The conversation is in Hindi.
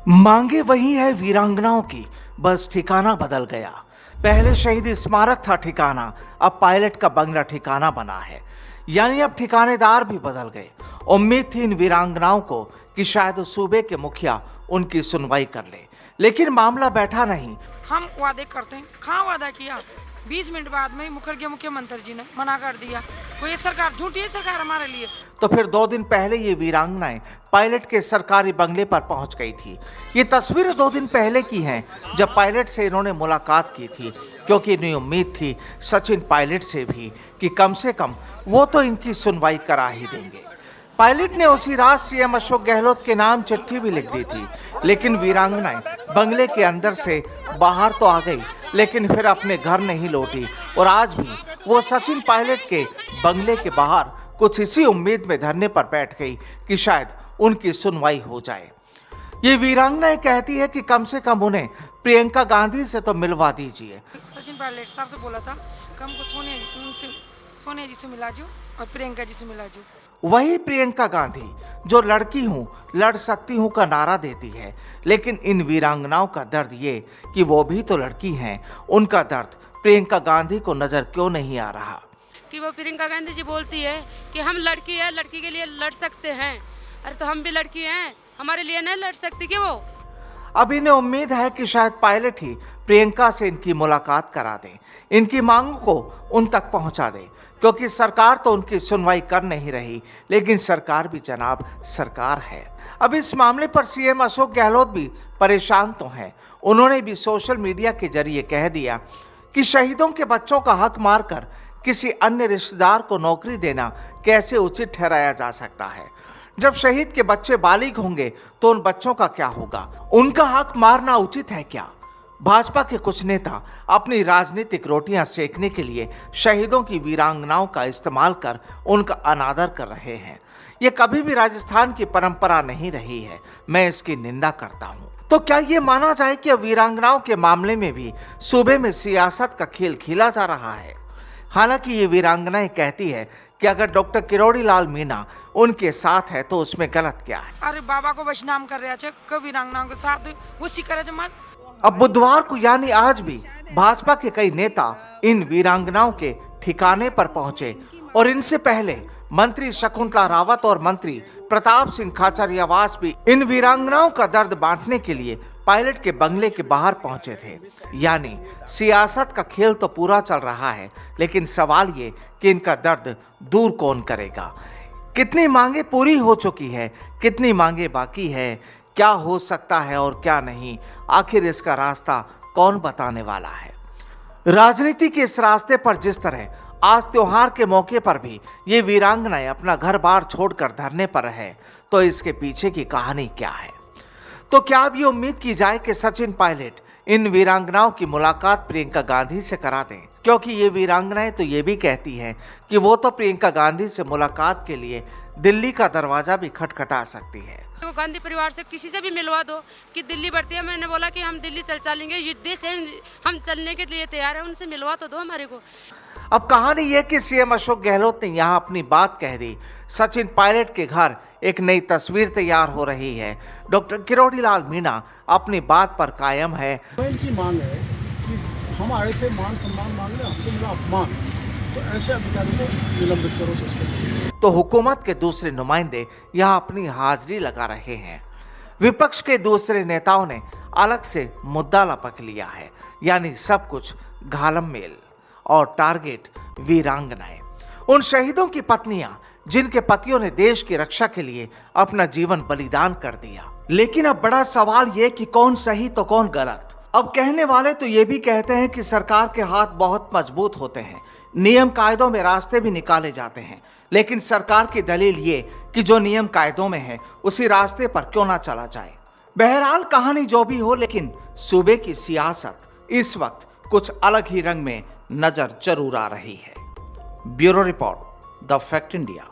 मांगे वही है वीरांगनाओं की, बस ठिकाना बदल गया। पहले शहीद स्मारक था ठिकाना, अब पायलट का बंगला ठिकाना बना है। यानी अब ठिकानेदार भी बदल गए। उम्मीद थी इन वीरांगनाओं को कि शायद सूबे के मुखिया उनकी सुनवाई कर ले, लेकिन मामला बैठा नहीं। हम वादे करते हैं, कहाँ वादा किया? 20 मिनट बाद में मुख्यमंत्री जी ने मना कर दिया। कोई सरकार झूठी है, सरकार हमारे लिए। तो फिर 2 दिन पहले ये वीरांगनाएं पायलट के सरकारी बंगले पर पहुंच गई थी। ये तस्वीरें 2 दिन पहले की हैं, जब पायलट से इन्होंने मुलाकात की थी, क्योंकि इन्हें उम्मीद थी सचिन पायलट से भी कि कम से कम वो तो इनकी सुनवाई करा ही देंगे। पायलट ने उसी रात सीएम अशोक गहलोत के नाम चिट्ठी भी लिख दी थी, लेकिन वीरांगनाएं बंगले के अंदर से बाहर तो आ गई, लेकिन फिर अपने घर नहीं लौटी। और आज भी वो सचिन पायलट के बंगले के बाहर कुछ इसी उम्मीद में धरने पर बैठ गई कि शायद उनकी सुनवाई हो जाए। ये वीरांगनाएं कहती है कि कम से कम उन्हें प्रियंका गांधी से तो मिलवा दीजिए। सचिन पायलट साहब से बोला था कि हमको सोनिया जी से मिला जो और प्रियंका जी से मिला जो। वही प्रियंका गांधी जो लड़की हूं, लड़ सकती हूं का नारा देती है, लेकिन इन वीरांगनाओं का दर्द ये कि वो भी तो लड़की हैं। उनका दर्द प्रियंका गांधी को नजर क्यों नहीं आ रहा कि वो प्रियंका गांधी जी बोलती है कि हम लड़की है, लड़की के लिए लड़ सकते हैं। अरे तो हम भी लड़की हैं, हमारे लिए नहीं लड़ सकती कि वो? अब इन्हें उम्मीद है कि शायद पायलट ही प्रियंका से इनकी मुलाकात करा दें, इनकी मांगों को उन तक पहुंचा दें, क्योंकि सरकार तो उनकी सुनवाई कर नहीं रही, लेकिन सरकार भी जनाब सरकार है। अब इस मामले पर सीएम अशोक गहलोत भी परेशान तो हैं। उन्होंने भी सोशल मीडिया के जरिए कह दिया कि शहीदों के बच्चों का हक मारकर किसी अन्य रिश्तेदार को नौकरी देना कैसे उचित ठहराया जा सकता है। जब शहीद के बच्चे बालिग होंगे तो उन बच्चों का क्या होगा? उनका हक मारना उचित है क्या? भाजपा के कुछ नेता अपनी राजनीतिक रोटियां सेकने के लिए शहीदों की वीरांगनाओं का इस्तेमाल कर उनका अनादर कर रहे हैं। ये कभी भी राजस्थान की परंपरा नहीं रही है, मैं इसकी निंदा करता हूं। तो क्या ये माना जाए कि वीरांगनाओं के मामले में भी सूबे में सियासत का खेल खेला जा रहा है? हालांकि ये वीरांगनाएं कहती है कि अगर डॉक्टर किरोड़ी लाल मीणा उनके साथ है तो उसमें गलत क्या है? अरे बाबा को बदनाम कर रहे थे वीरांगनाओं के साथ, उसी करे जमात। अब बुधवार को यानी आज भी भाजपा के कई नेता इन वीरांगनाओं के ठिकाने पर पहुंचे और इनसे पहले मंत्री शकुंतला रावत और मंत्री प्रताप सिंह खाचरियावास भी इन वीरांगनाओं का दर्द बांटने के लिए पायलट के बंगले के बाहर पहुंचे थे। यानी सियासत का खेल तो पूरा चल रहा है, लेकिन सवाल ये कि इनका दर्द दूर कौन करेगा? कितनी मांगे पूरी हो चुकी है, कितनी मांगे बाकी है, क्या हो सकता है और क्या नहीं, आखिर इसका रास्ता कौन बताने वाला है? राजनीति के इस रास्ते पर जिस तरह आज त्योहार के मौके पर भी ये वीरांगनाएं अपना घर बार छोड़कर धरने पर है, तो इसके पीछे की कहानी क्या है? तो क्या अब ये उम्मीद की जाए कि सचिन पायलट इन वीरांगनाओं की मुलाकात प्रियंका गांधी से करा दें? क्योंकि ये वीरांगनाएं तो ये भी कहती हैं कि वो तो प्रियंका गांधी से मुलाकात के लिए दिल्ली का दरवाजा भी खटखटा सकती है। तो गांधी परिवार से किसी से भी मिलवा दो कि दिल्ली बढ़ती है। मैंने बोला कि हम दिल्ली चलेंगे, युद्ध से हम चलने के लिए तैयार है, उनसे मिलवा तो दो हमारे को। अब कहानी यह कि सीएम अशोक गहलोत ने यहाँ अपनी बात कह दी। सचिन पायलट के घर एक नई तस्वीर तैयार हो रही है। डॉक्टर किरोड़ी लाल मीणा अपनी बात पर कायम है। इनकी मांग है कि हम आए थे मान सम्मान मांगने, हमसे मिला अपमान, तो ऐसे अधिकारी को निलंबित करो, सस्पेंड। तो हुकूमत के दूसरे नुमाइंदे यहाँ अपनी हाजिरी लगा रहे हैं। विपक्ष के दूसरे नेताओं ने अलग से मुद्दा लपक लिया है, यानी सब कुछ घालम मेल और टारगेट वीरांगनाएं, उन शहीदों की पत्नियां जिनके पतियों ने देश की रक्षा के लिए अपना जीवन बलिदान कर दिया। लेकिन अब बड़ा सवाल ये कि कौन सही तो कौन गलत? अब कहने वाले तो ये भी कहते हैं कि सरकार के हाथ बहुत मजबूत होते हैं, नियम कायदों में रास्ते भी निकाले जाते हैं, लेकिन सरकार की दलील ये कि जो नियम कायदों में है उसी रास्ते पर क्यों ना चला जाए। बहरहाल कहानी जो भी हो, लेकिन सूबे की सियासत इस वक्त कुछ अलग ही रंग में नजर जरूर आ रही है। Bureau report, the fact India.